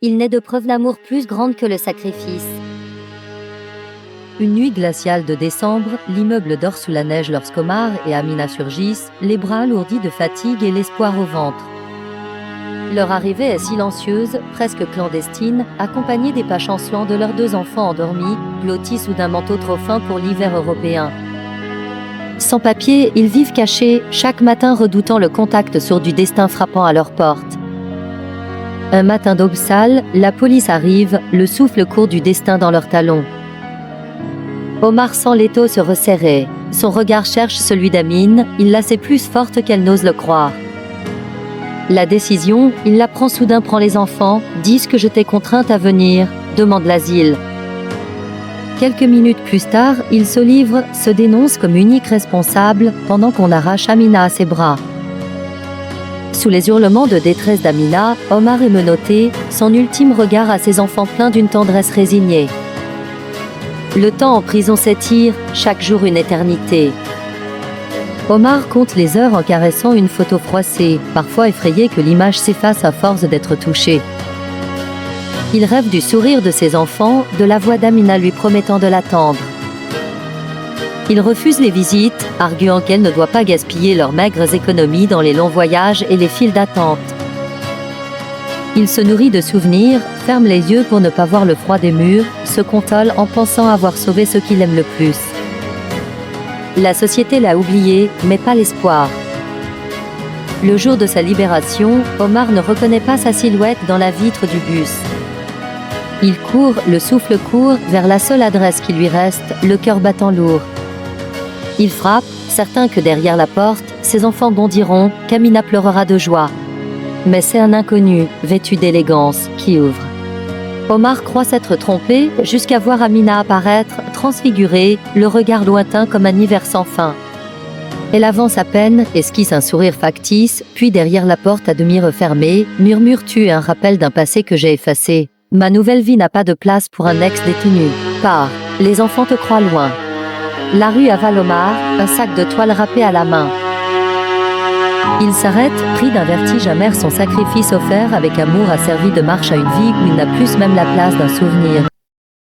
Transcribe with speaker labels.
Speaker 1: Il n'est de preuve d'amour plus grande que le sacrifice.
Speaker 2: Une nuit glaciale de décembre, l'immeuble dort sous la neige lorsqu'Omar et Amina surgissent, les bras alourdis de fatigue et l'espoir au ventre. Leur arrivée est silencieuse, presque clandestine, accompagnée des pas chancelants de leurs 2 enfants endormis, blottis sous d'un manteau trop fin pour l'hiver européen. Sans papier, ils vivent cachés, chaque matin redoutant le contact sourd du destin frappant à leur porte. Un matin d'aube sale, la police arrive, le souffle court du destin dans leurs talons. Omar sent l'étau se resserrer. Son regard cherche celui d'Amine, il la sait plus forte qu'elle n'ose le croire. La décision, il la prend soudain, prend les enfants, disent que je t'ai contrainte à venir, demande l'asile. Quelques minutes plus tard, il se livre, se dénonce comme unique responsable, pendant qu'on arrache Amina à ses bras. Sous les hurlements de détresse d'Amina, Omar est menotté, son ultime regard à ses enfants plein d'une tendresse résignée. Le temps en prison s'étire, chaque jour une éternité. Omar compte les heures en caressant une photo froissée, parfois effrayé que l'image s'efface à force d'être touchée. Il rêve du sourire de ses enfants, de la voix d'Amina lui promettant de l'attendre. Il refuse les visites, arguant qu'elle ne doit pas gaspiller leurs maigres économies dans les longs voyages et les files d'attente. Il se nourrit de souvenirs, ferme les yeux pour ne pas voir le froid des murs, se console en pensant avoir sauvé ceux qu'il aime le plus. La société l'a oublié, mais pas l'espoir. Le jour de sa libération, Omar ne reconnaît pas sa silhouette dans la vitre du bus. Il court, le souffle court, vers la seule adresse qui lui reste, le cœur battant lourd. Il frappe, certain que derrière la porte, ses enfants bondiront, qu'Amina pleurera de joie. Mais c'est un inconnu, vêtu d'élégance, qui ouvre. Omar croit s'être trompé, jusqu'à voir Amina apparaître, transfigurée, le regard lointain comme un hiver sans fin. Elle avance à peine, esquisse un sourire factice, puis derrière la porte à demi refermée, murmure-tu un rappel d'un passé que j'ai effacé. Ma nouvelle vie n'a pas de place pour un ex-détenu. Pars, les enfants te croient loin. La rue avale Omar, un sac de toile râpé à la main. Il s'arrête, pris d'un vertige amer. Son sacrifice offert avec amour a servi de marche à une vie où il n'a plus même la place d'un souvenir.